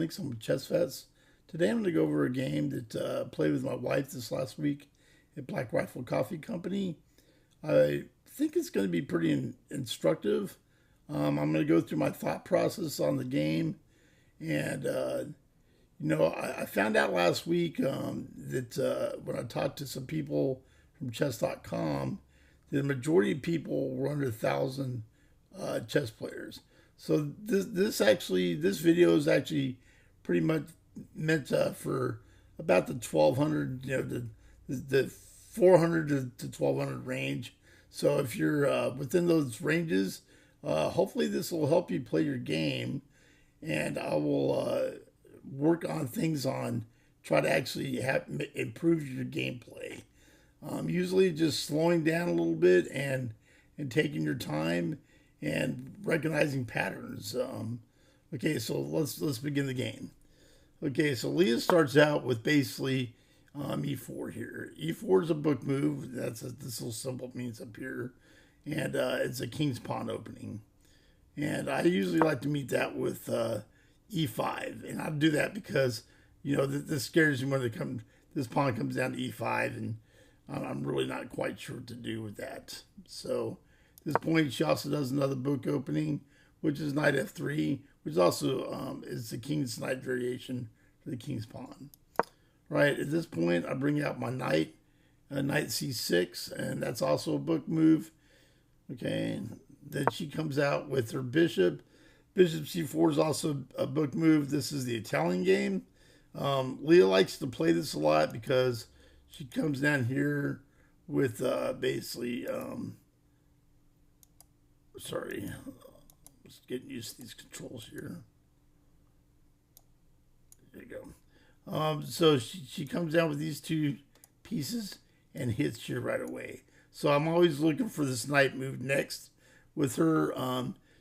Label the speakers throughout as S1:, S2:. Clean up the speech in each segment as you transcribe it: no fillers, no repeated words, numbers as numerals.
S1: Lenox. I'm with Chess Vets. Today I'm going to go over a game that I played with my wife this last week at Black Rifle Coffee Company. I think it's going to be pretty instructive. I'm going to go through my thought process on the game. And, I found out last week that when I talked to some people from chess.com, the majority of people were under 1,000 chess players. So this video is actually pretty much meant for about the 1,200, the 400 to 1,200 range. So if you're within those ranges, hopefully this will help you play your game, and I will work on things try to actually improve your gameplay. Usually just slowing down a little bit and taking your time and recognizing patterns. Okay, so let's begin the game. Okay, so Lia starts out with basically E4 here. E4 is a book move. That's this little symbol means up here, and it's a king's pawn opening. And I usually like to meet that with E5, and I do that because this scares me when this pawn comes down to E5, and I'm really not quite sure what to do with that. So at this point, she also does another book opening, which is knight F3, which also is the king's knight variation for the king's pawn. Right, at this point, I bring out my knight, knight C6, and that's also a book move. Okay, then she comes out with her bishop. Bishop C4 is also a book move. This is the Italian game. Lia likes to play this a lot because she comes down here with basically, just getting used to these controls here. There you go. So she comes down with these two pieces and hits here right away. So I'm always looking for this knight move next with her.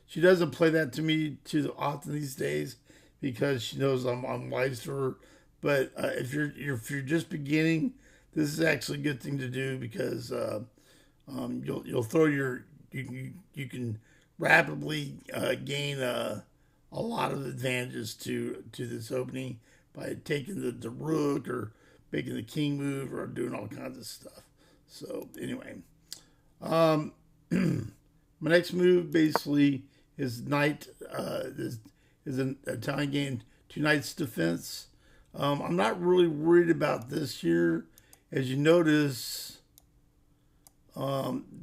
S1: She doesn't play that to me too often these days because she knows I'm wise to her. But if you're just beginning, this is actually a good thing to do because you'll throw you can rapidly gain a lot of advantages to this opening by taking the rook or making the king move or doing all kinds of stuff. So anyway, my next move basically is knight. This is an Italian game, 2 knights defense. I'm not really worried about this here. As you notice,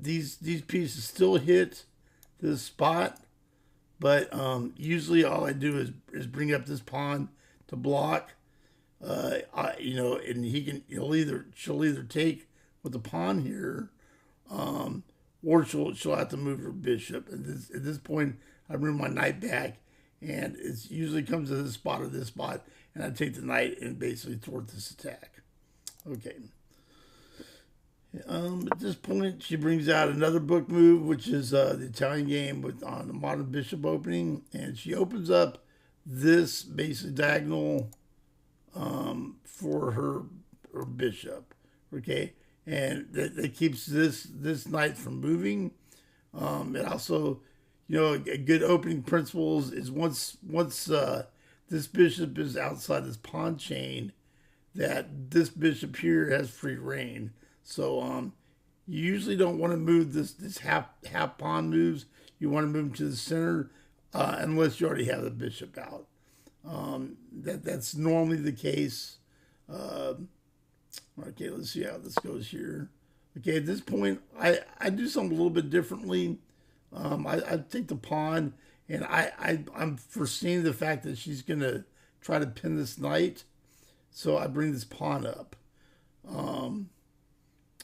S1: these pieces still hit this spot, but usually all I do is bring up this pawn to block. And she'll either take with the pawn here, or she'll have to move her bishop. At this point, I bring my knight back, and it usually comes to this spot or this spot, and I take the knight and basically thwart this attack. Okay. At this point, she brings out another book move, which is the Italian game on the modern bishop opening, and she opens up this basic diagonal for her bishop. Okay, and that keeps this knight from moving. It also, a good opening principle is once this bishop is outside this pawn chain, that this bishop here has free reign. So you usually don't want to move this half pawn moves. You want to move them to the center unless you already have the bishop out. That's normally the case. Okay, let's see how this goes here. Okay, at this point, I do something a little bit differently. I take the pawn, and I'm foreseeing the fact that she's going to try to pin this knight. So I bring this pawn up.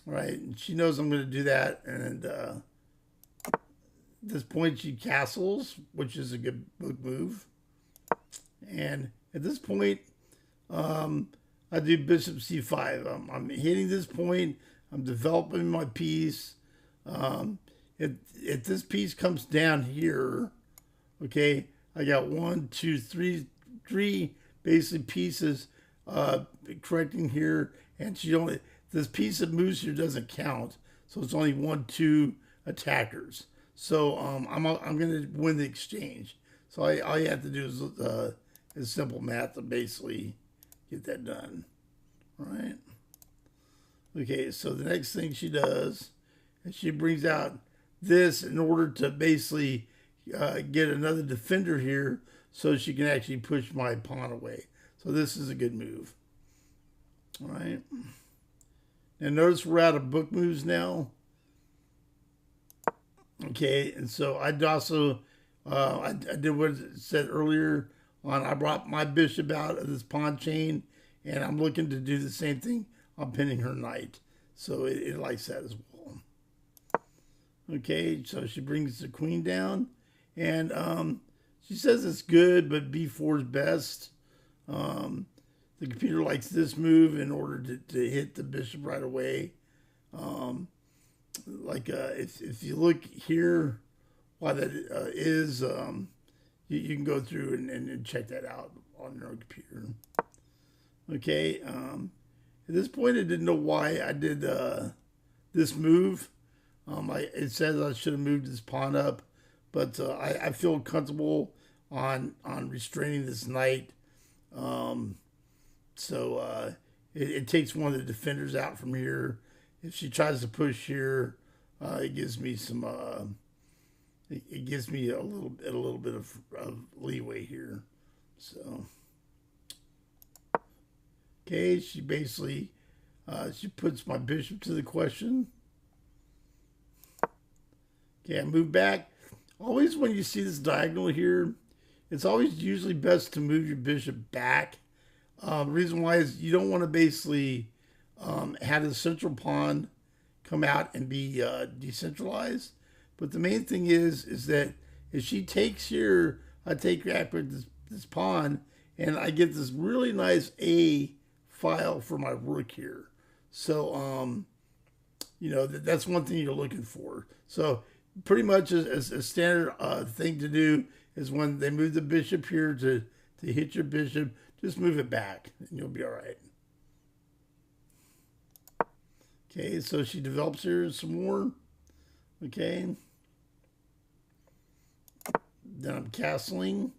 S1: Right, and she knows I'm going to do that, and at this point she castles, which is a good book move. And at this point, I do bishop c5. I'm hitting this point. I'm developing my piece. If this piece comes down here, okay, I got 1, 2, 3 basic pieces correcting here, and this piece that moves here doesn't count, so it's only 1, 2 attackers. So I'm going to win the exchange. So all you have to do is it's simple math to basically get that done. All right. Okay, so the next thing she does is she brings out this in order to basically get another defender here so she can actually push my pawn away. So this is a good move. All right. And notice we're out of book moves now. Okay, and so I'd also, I did what it said earlier on, I brought my bishop out of this pawn chain, and I'm looking to do the same thing. I'm pinning her knight. So it likes that as well. Okay, so she brings the queen down, and she says it's good, but b4 is best. The computer likes this move in order to hit the bishop right away. If you look here, why that is, you can go through and check that out on your own computer. Okay, at this point, I didn't know why I did this move. It says I should have moved this pawn up, but I feel comfortable on restraining this knight. It takes one of the defenders out from here. If she tries to push here, it gives me some. It gives me a little bit of leeway here. So, okay, she basically she puts my bishop to the question. Okay, I move back. Always when you see this diagonal here, it's always usually best to move your bishop back. The reason why is you don't want to basically have the central pawn come out and be decentralized. But the main thing is that if she takes here, I take back with this pawn, and I get this really nice A file for my rook here. So, that's one thing you're looking for. So pretty much a standard thing to do is when they move the bishop here to hit your bishop, just move it back and you'll be all right. Okay, so she develops here some more. Okay. Then I'm castling.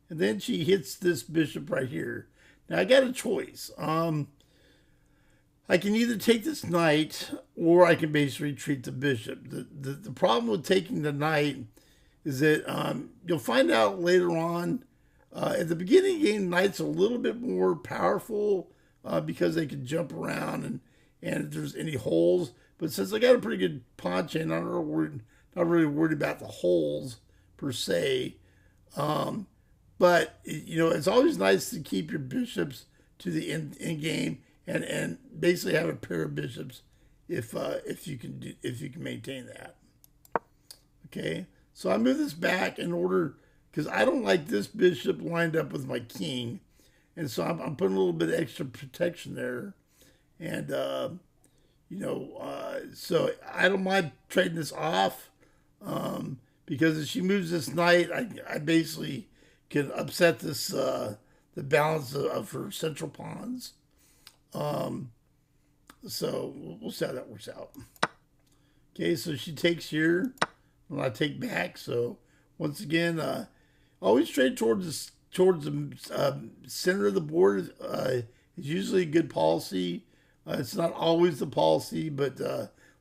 S1: And then she hits this bishop right here. Now I got a choice. I can either take this knight or I can basically retreat the bishop. The problem with taking the knight is that you'll find out later on, at the beginning of the game, knights are a little bit more powerful because they can jump around and if there's any holes. But since I got a pretty good pawn chain, I'm not really worried about the holes per se. But it's always nice to keep your bishops to the end game and basically have a pair of bishops if you can maintain that. Okay, so I move this back in order because I don't like this bishop lined up with my king, and so I'm putting a little bit of extra protection there, and so I don't mind trading this off because if she moves this knight, I basically can upset this the balance of her central pawns. So we'll see how that works out. Okay, so she takes here, and I take back. So once again, always trade towards the center of the board. Is usually a good policy. It's not always the policy, but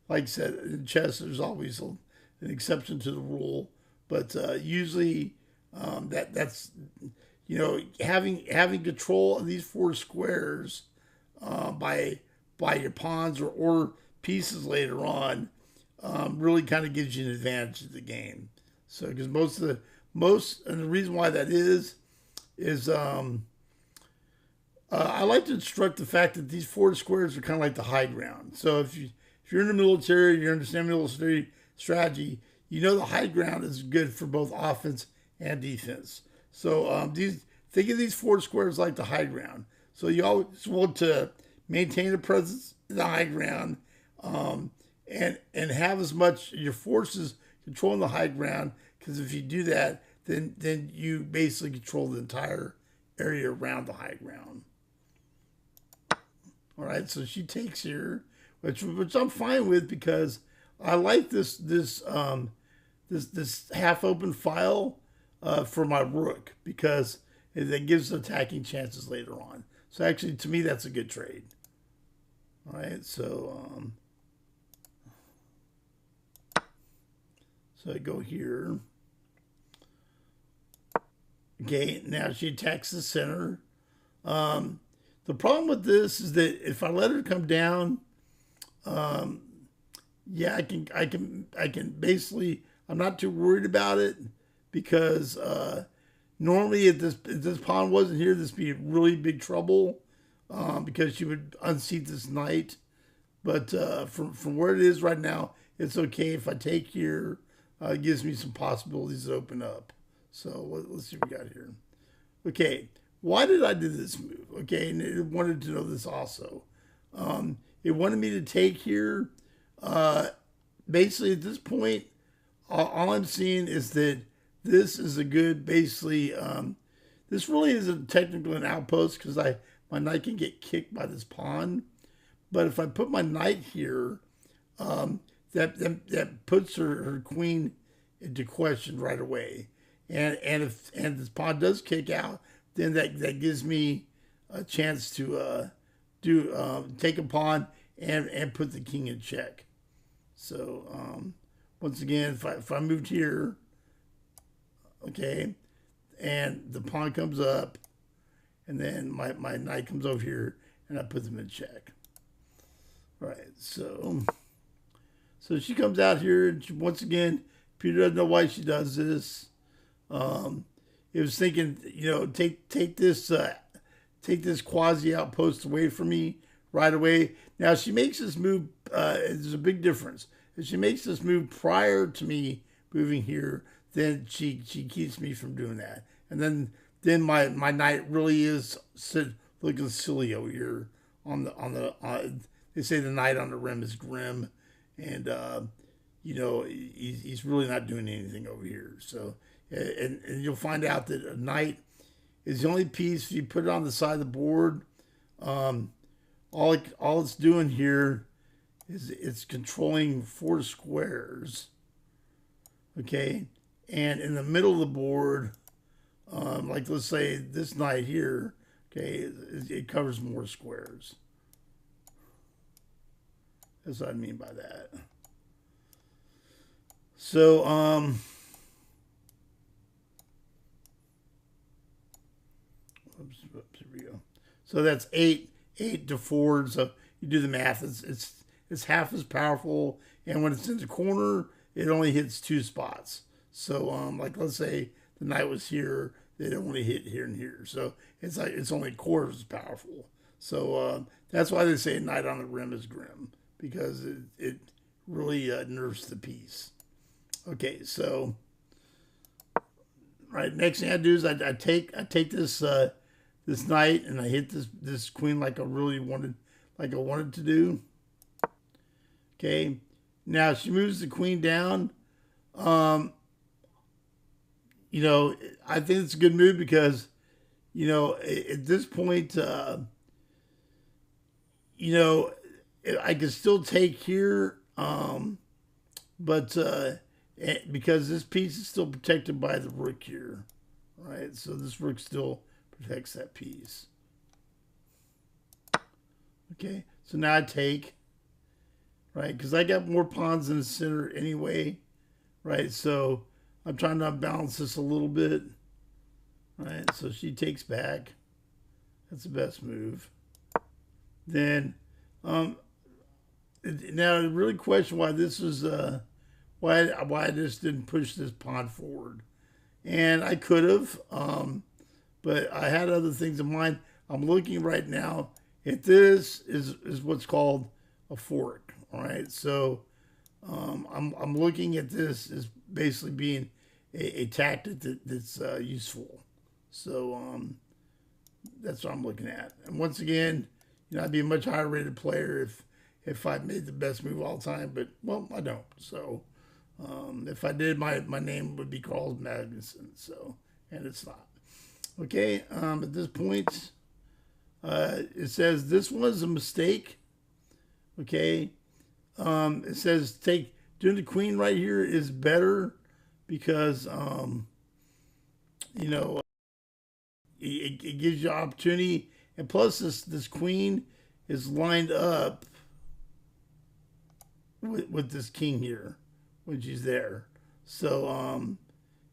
S1: like I said, in chess, there's always an exception to the rule. But usually, that's having control of these four squares by your pawns or pieces later on really kind of gives you an advantage of the game. So because and the reason why that is I like to instruct the fact that these four squares are kind of like the high ground. So if you're in the military, you understand military strategy, you know the high ground is good for both offense and defense. So think of these four squares like the high ground. So you always want to maintain a presence in the high ground and have as much your forces controlling the high ground, because if you do that, then you basically control the entire area around the high ground. All right, so she takes here, which I'm fine with because I like this half open file for my rook, because that gives attacking chances later on. So actually, to me, that's a good trade. All right, so I go here. Okay, now she attacks the center. The problem with this is that if I let her come down, yeah, I can basically, I'm not too worried about it, because normally if this pawn wasn't here, this would be really big trouble, because she would unseat this knight. But from where it is right now, it's okay. If I take here, it gives me some possibilities that open up. So let's see what we got here. Okay, why did I do this move? Okay, and it wanted to know this also. It wanted me to take here. Basically, at this point, all I'm seeing is that this is a good, basically, this really isn't technically an outpost, because my knight can get kicked by this pawn. But if I put my knight here, that puts her queen into question right away. And if this pawn does kick out, then that gives me a chance to take a pawn and put the king in check. So once again, if I moved here, okay, and the pawn comes up, and then my knight comes over here, and I put them in check. All right, so she comes out here, and once again, Peter doesn't know why she does this. It was thinking, take this quasi outpost away from me right away. Now she makes this move. There's a big difference. If she makes this move prior to me moving here, then she keeps me from doing that. And then my knight really is looking silly over here on the. They say the knight on the rim is grim, and he's really not doing anything over here. So. And you'll find out that a knight is the only piece. If you put it on the side of the board, all it's doing here is it's controlling 4 squares. Okay, and in the middle of the board, like let's say this knight here, okay, it covers more squares. That's what I mean by that. So here we go. So that's 8 to 4. So you do the math. It's half as powerful, and when it's in the corner, it only hits 2 spots. So like let's say the knight was here, it only hit here and here. So it's only a quarter as powerful. So that's why they say a knight on the rim is grim, because it really nerfs the piece. Okay, so right, next thing I do is I take this this knight, and I hit this queen like I wanted to do. Okay, now she moves the queen down. I think it's a good move, because at this point, I can still take here, but because this piece is still protected by the rook here, right? So this rook still protects that piece. Okay, so now I take, right? Because I got more pawns in the center anyway, right? So I'm trying to balance this a little bit, right? So she takes back. That's the best move. Then, now I really question why this is why I just didn't push this pawn forward, and I could have, but I had other things in mind. I'm looking right now at this is what's called a fork. All right, so I'm looking at this as basically being a tactic that's useful. So that's what I'm looking at. And once again, I'd be a much higher rated player if I made the best move all the time, but well, I don't. So if I did, my name would be Carl Magnuson. So, and it's not. Okay, at this point, it says this was a mistake. Okay, it says doing the queen right here is better, because you know, it gives you opportunity. And plus, this queen is lined up with this king here when she's there. So,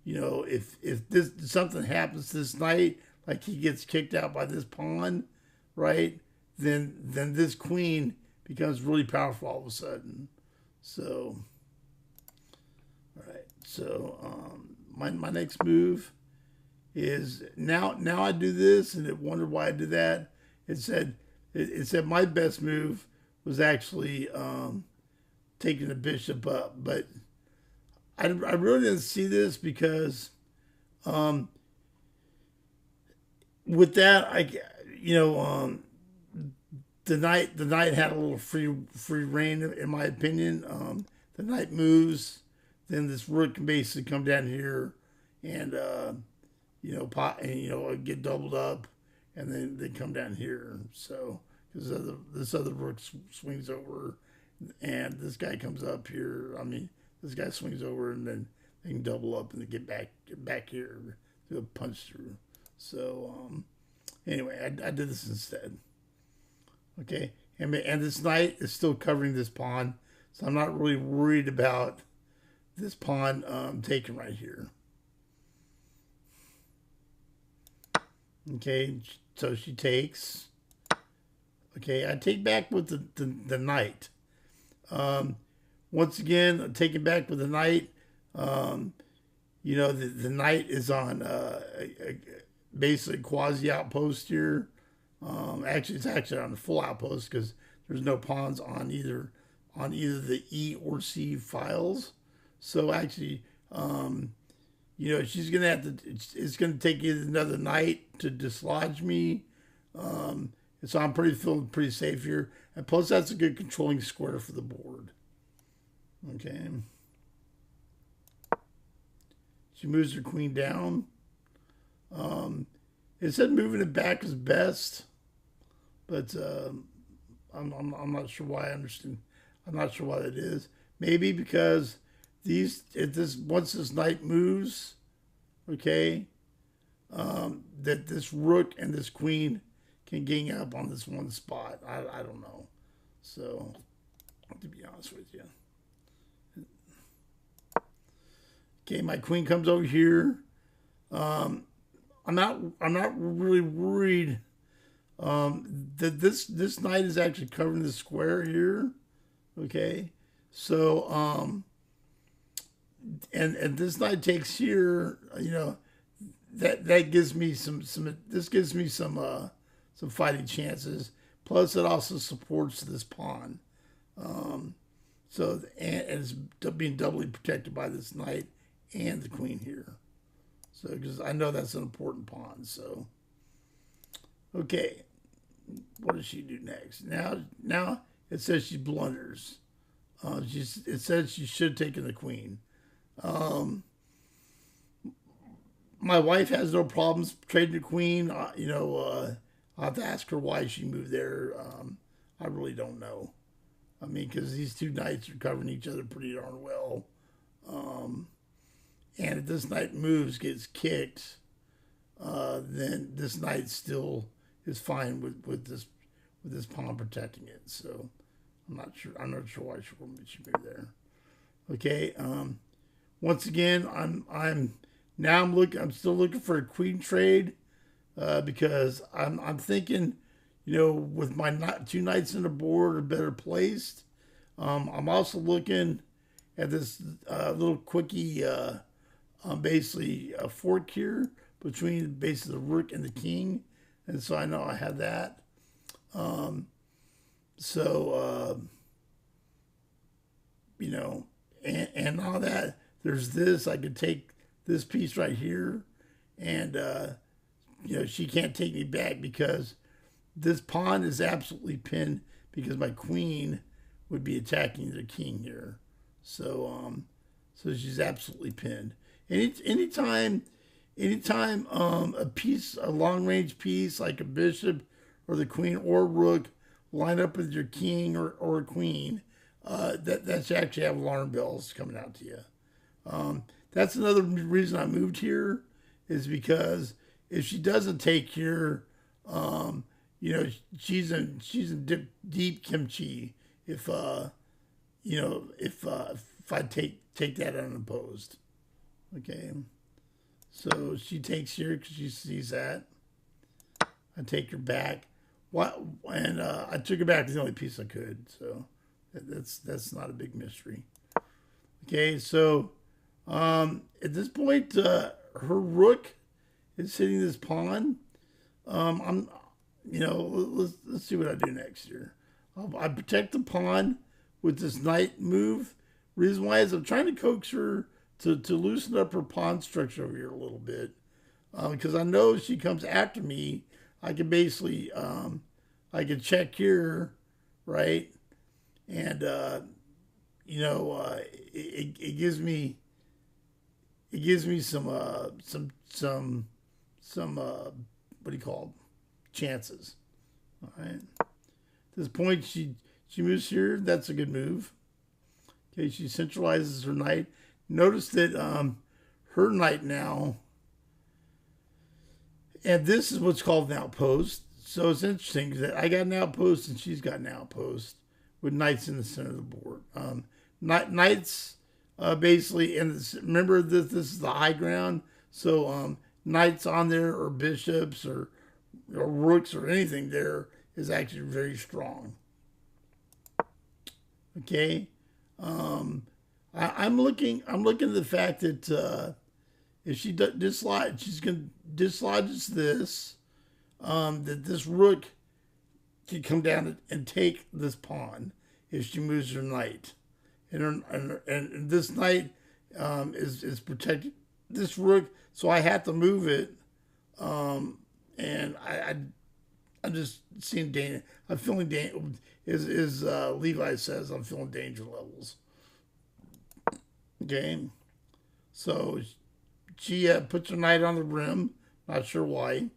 S1: you know, if this something happens this night, like he gets kicked out by this pawn, right? Then this queen becomes really powerful all of a sudden. So, all right. So, my next move is now I do this, and it wondered why I did that. It said my best move was actually taking the bishop up, but I really didn't see this because with that the knight had a little free reign in my opinion. The knight moves, then this rook can basically come down here and get doubled up, and then they come down here. So because this other rook swings over, and this guy comes up here. I mean, this guy swings over, and then they can double up and get back here, do a punch through. So anyway, I did this instead. Okay, and this knight is still covering this pawn, so I'm not really worried about this pawn taken right here. Okay, so she takes. Okay, I take back with the knight. Once again, taking back with the knight. The knight is on basically quasi outpost here. Actually, it's actually on the full outpost because there's no pawns on either the E or C files. So actually, she's gonna have to. It's gonna take either another knight to dislodge me. So I'm feeling pretty safe here, and plus that's a good controlling square for the board. Okay. She moves her queen down. It said moving it back is best, but I'm not sure why I understand. I'm not sure why that is. Maybe because once this knight moves, okay, that this rook and this queen can gang up on this one spot. I don't know. So, to be honest with you. Okay, my queen comes over here. I'm not really worried that this knight is actually covering the square here. Okay, so and this knight takes here. That gives me some fighting chances. Plus, it also supports this pawn. So and it's being doubly protected by this knight and the queen here. So, because I know that's an important pawn. So, okay, what does she do next? Now it says she blunders. It says she should have taken the queen. My wife has no problems trading the queen. I'll have to ask her why she moved there. I really don't know. I mean, because these two knights are covering each other pretty darn well. And if this knight moves, gets kicked, then this knight still is fine with this pawn protecting it. So I'm not sure why she moved there. Okay. Once again, I'm still looking for a queen trade because I'm thinking, with my two knights in the board are better placed. I'm also looking at this little quickie. Basically a fork here between basically the rook and the king, and so I know I have that. And all that. There's this. I could take this piece right here, and she can't take me back because this pawn is absolutely pinned because my queen would be attacking the king here. So she's absolutely pinned. Anytime a long range piece like a bishop or the queen or rook line up with your king or a queen, that's actually have alarm bells coming out to you. That's another reason I moved here is because if she doesn't take here, you know, she's in deep kimchi. If you know, if I take that unopposed, okay. So she takes here because she sees that. I take her back. What? And I took her back with the only piece I could. So that's not a big mystery. Okay, so at this point, her rook is hitting this pawn. You know, let's see what I do next here. I protect the pawn with this knight move. Reason why is I'm trying to coax her to loosen up her pawn structure over here a little bit. Because I know if she comes after me, I can basically, I can check here, right? And, you know, it gives me some, what do you call them? Chances. All right. At this point, she moves here. That's a good move. Okay, she centralizes her knight. Notice that her knight now, and this is what's called an outpost. So it's interesting that I got an outpost and she's got an outpost with knights in the center of the board. Knights basically, and remember this is the high ground. So knights on there or bishops or rooks or anything there is actually very strong. Okay. I'm looking at the fact that if she dislodges, she's going to dislodge this, that this rook can come down and take this pawn if she moves her knight, and this knight is protecting this rook, so I have to move it, and I'm just seeing danger. I'm feeling danger. As Levi says, I'm feeling danger levels. Okay, so she puts her knight on the rim. Not sure why.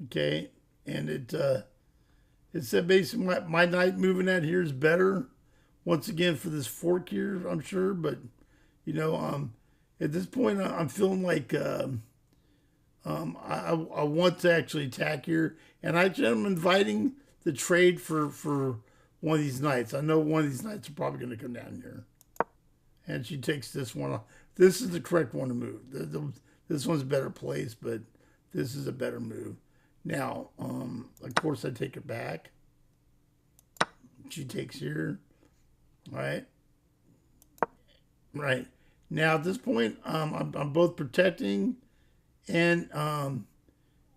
S1: Okay, and it said basically my knight moving out here is better. Once again for this fork here, I'm sure, but you know, at this point I'm feeling like I want to actually attack here, and I'm inviting the trade for one of these knights. I know one of these knights are probably going to come down here. And she takes this one off. This is the correct one to move. This one's a better place, but this is a better move. Now, of course, I take her back. She takes here. Right? Right. Now, at this point, I'm both protecting and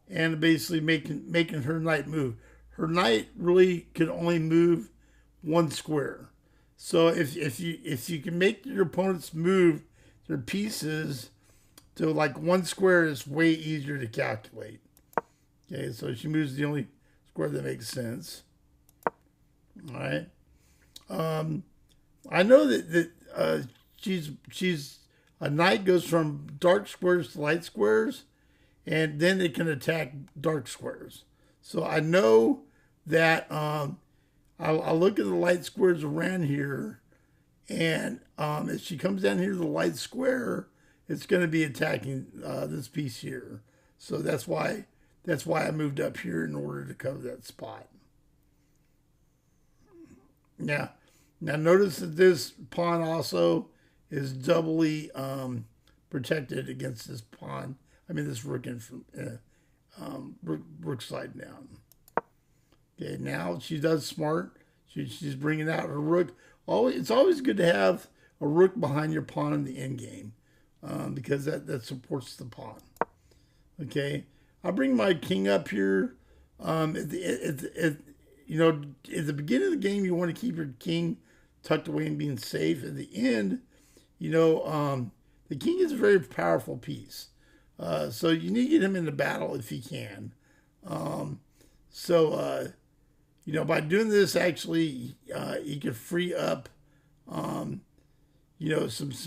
S1: basically making her knight move. Her knight really can only move one square. So if you can make your opponents move their pieces to like one square, is way easier to calculate. Okay, so she moves the only square that makes sense. All right. I know that she's a knight goes from dark squares to light squares, and then it can attack dark squares. So I know that I'll look at the light squares around here, and if she comes down here to the light square, it's going to be attacking this piece here. So that's why I moved up here in order to cover that spot. Now notice that this pawn also is doubly protected against this pawn. I mean this rook rook slide down. Okay, now she does smart. She's bringing out her rook. It's always good to have a rook behind your pawn in the end game because that supports the pawn. Okay, I'll bring my king up here. At the beginning of the game, you want to keep your king tucked away and being safe. At the end, the king is a very powerful piece. So you need to get him into battle if you can. By doing this, actually, you can free up, some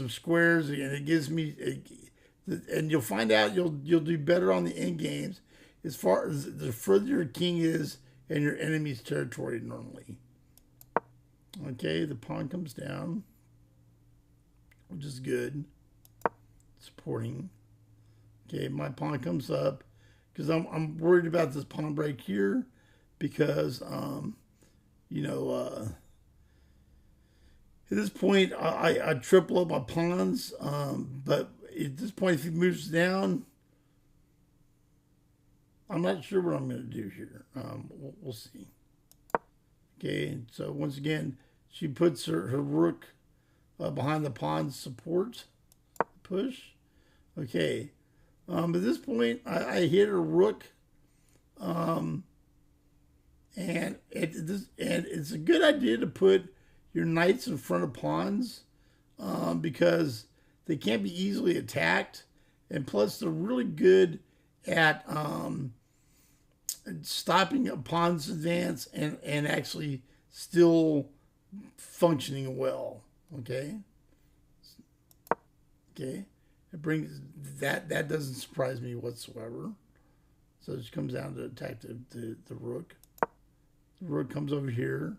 S1: squares, and it gives me, and you'll find out you'll do better on the end games as far as the further your king is in your enemy's territory normally. Okay, the pawn comes down. which is good. Supporting. Okay, my pawn comes up because I'm worried about this pawn break here because you know, at this point I triple up my pawns, but at this point if he moves down, I'm not sure what I'm going to do here. We'll see. Okay, so once again, she puts her rook behind the pawn support push. Okay, at this point, I hit her rook, and it's a good idea to put your knights in front of pawns because they can't be easily attacked, and plus they're really good at stopping a pawn's advance and actually still functioning well. Okay. Okay. It brings that doesn't surprise me whatsoever. So it comes down to attack the rook. The rook comes over here,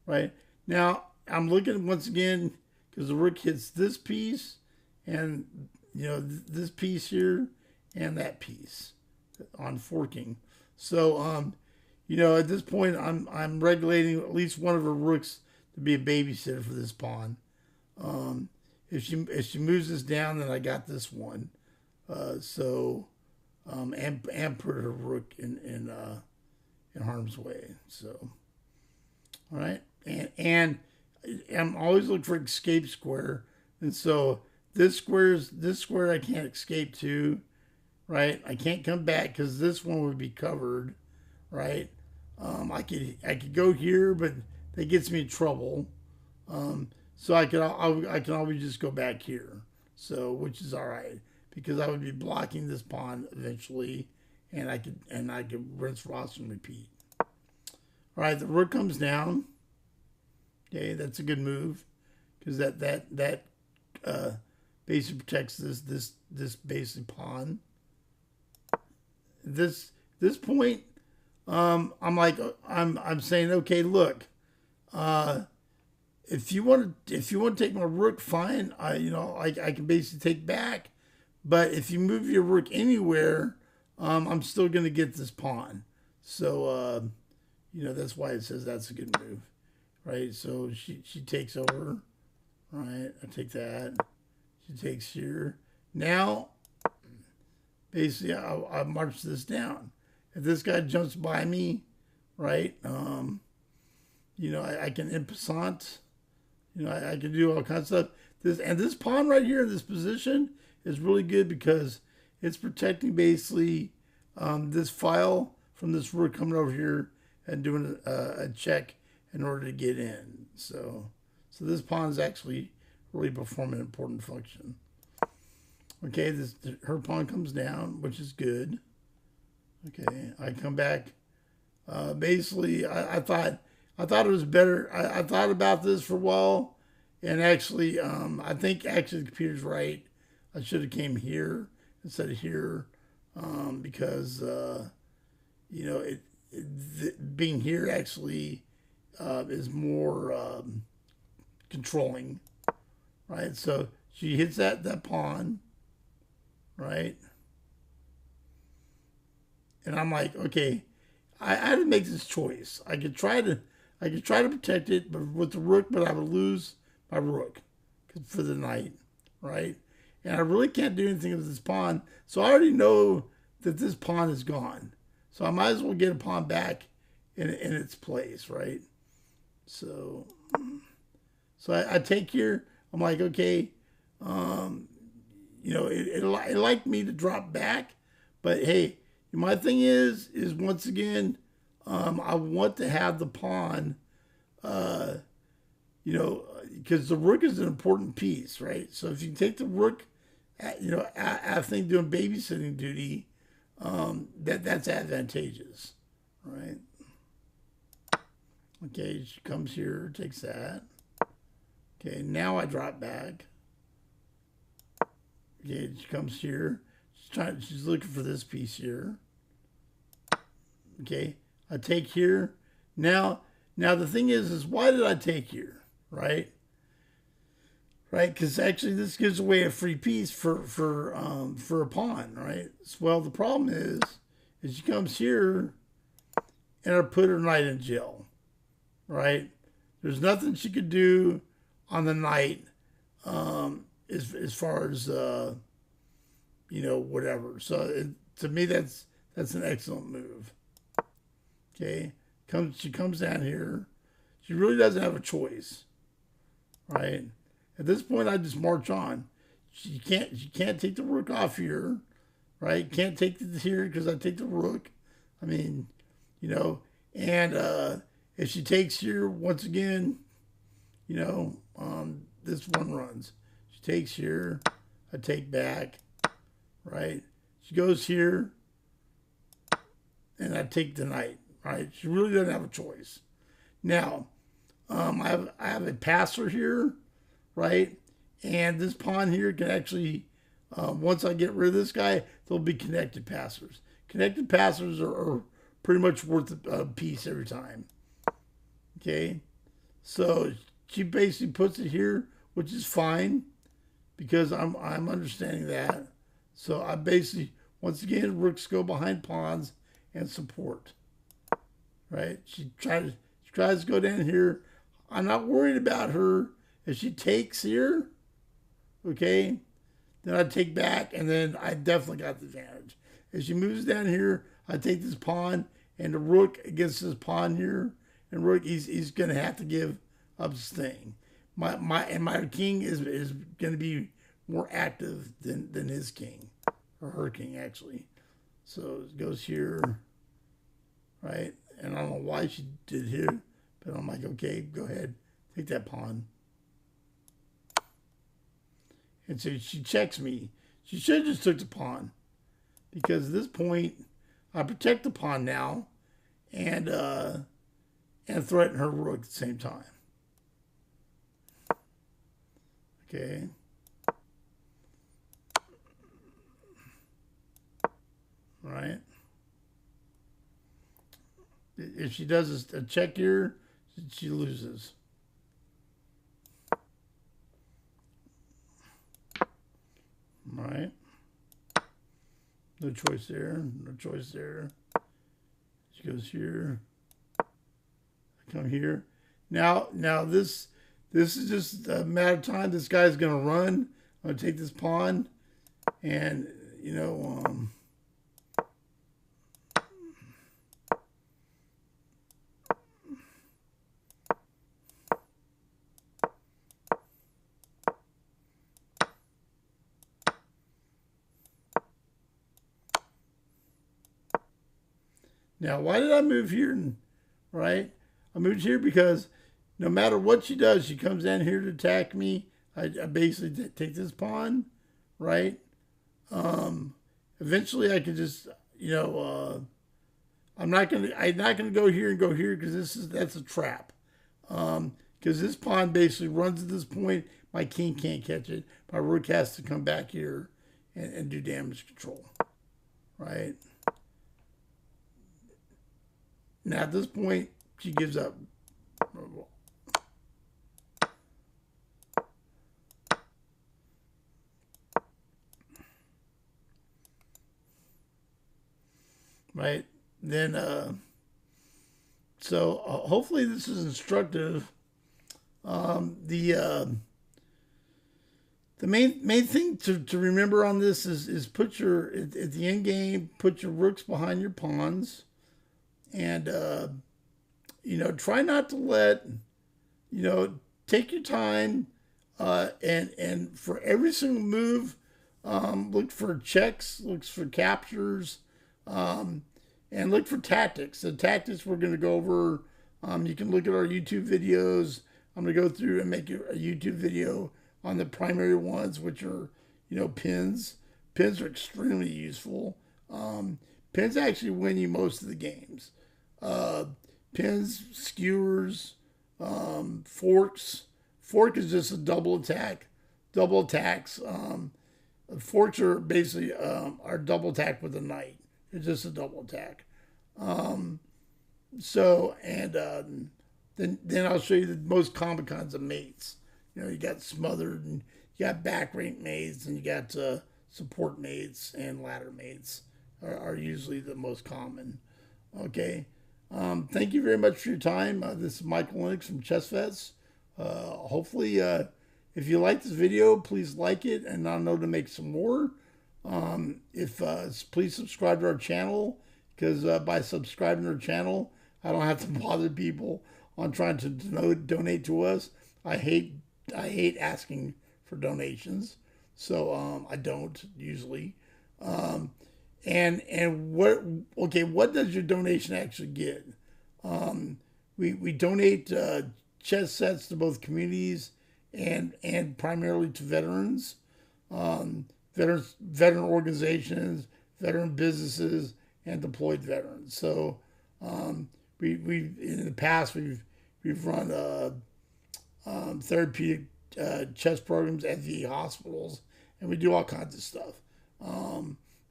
S1: right? Now I'm looking once again because the rook hits this piece and you know this piece here and that piece on forking. So you know at this point I'm regulating at least one of her rooks to be a babysitter for this pawn. If she moves this down, then I got this one. And put her rook in harm's way. So, all right, and I'm always looking for escape square, and so this square I can't escape to, right? I can't come back because this one would be covered, right? I could go here, but that gets me in trouble. So I can always just go back here. So which is all right because I would be blocking this pawn eventually, and I could rinse, Ross, and repeat. All right, the rook comes down. Okay, that's a good move because that basically protects this basic pawn. This point, I'm saying, okay, look, if you want to take my rook, fine. I can basically take back, but if you move your rook anywhere, I'm still going to get this pawn. So that's why it says that's a good move, right? So she takes over, right? I take that. She takes here. Now, basically, I march this down. If this guy jumps by me, right? I can en passant. I can do all kinds of stuff. This pawn right here in this position is really good because it's protecting basically this file from this rook coming over here and doing a check in order to get in. So this pawn is actually really performing an important function. Okay, her pawn comes down, which is good. Okay, I come back. Basically, I thought it was better. I thought about this for a while, and actually, I think actually the computer's right. I should have came here instead of here, because being here actually is more controlling, right? So she hits that pawn, right? And I'm like, okay, I had to make this choice. I could try to protect it, but with the rook, but I would lose my rook for the knight, right? And I really can't do anything with this pawn, so I already know that this pawn is gone. So I might as well get a pawn back in its place, right? So I take here. I'm like, okay, it liked me to drop back, but hey, my thing is once again, I want to have the pawn, because the rook is an important piece, right? So if you take the rook, I think doing babysitting duty, that's advantageous, right? Okay, she comes here, takes that. Okay, now I drop back. Okay, she comes here. She's looking for this piece here. Okay, I take here. Now the thing is why did I take here, right? right? Because actually this gives away a free piece for a pawn, right? Well, the problem is she comes here and I put her knight in jail, right? There's nothing she could do on the knight as far as whatever. So to me, that's an excellent move. Okay, she comes down here. She really doesn't have a choice, right? At this point, I just march on. She can't take the rook off here, right? Can't take it here because I take the rook. I mean, and if she takes here once again, this one runs. She takes here, I take back, right? She goes here, and I take the knight, right? She really doesn't have a choice. Now, I have a passer here, right? And this pawn here can actually, once I get rid of this guy, there'll be connected passers. Connected passers are pretty much worth a piece every time. Okay, so she basically puts it here, which is fine because I'm understanding that. So I basically, once again, rooks go behind pawns and support. Right? She tries to go down here. I'm not worried about her. If she takes here, okay, then I take back, and then I definitely got the advantage. If she moves down here, I take this pawn, and the rook against this pawn here, and rook, he's going to have to give up his thing. My king is going to be more active than his king, or her king actually. So it goes here, right? And I don't know why she did here, but I'm like, okay, go ahead, take that pawn. And so she checks me. She should have just took the pawn, because at this point, I protect the pawn now, and threaten her rook at the same time. Okay. Right. If she does a check here, she loses. Right. No choice there. No choice there. She goes here. I come here. Now this is just a matter of time. This guy's gonna run. I'm gonna take this pawn, and now, why did I move here? Right? I moved here because no matter what she does, she comes down here to attack me. I basically take this pawn, right? Eventually, I could just, I'm not gonna go here and go here because that's a trap. Because this pawn basically runs at this point. My king can't catch it. My rook has to come back here and do damage control, right? Now at this point, she gives up. Right? Then, so hopefully this is instructive. The main thing to remember on this is put your, at the end game, put your rooks behind your pawns. And, try not to let, take your time, and for every single move, look for checks, look for captures, and look for tactics. The tactics we're going to go over, you can look at our YouTube videos. I'm going to go through and make a YouTube video on the primary ones, which are, pins. Pins are extremely useful. Pins actually win you most of the games. Pins, skewers, forks. Fork is just a double attack. Double attacks. Forks are basically are double attack with a knight. It's just a double attack. Then I'll show you the most common kinds of mates. You got smothered, and you got back rate mates, and you got support mates, and ladder mates are usually the most common. Okay. Thank you very much for your time. This is Michael Lenox from Chess Vets. Hopefully, if you like this video, please like it, and I know to make some more. Please subscribe to our channel, because by subscribing to our channel, I don't have to bother people on trying to donate to us. I hate asking for donations, so I don't usually. What does your donation actually get? We donate chess sets to both communities and primarily to veterans, veteran organizations, veteran businesses, and deployed veterans. So we in the past we've run therapeutic chess programs at VA hospitals, and we do all kinds of stuff.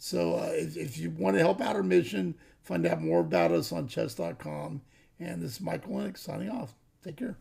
S1: If you want to help out our mission, find out more about us on chess.com. And this is Michael Lenox signing off. Take care.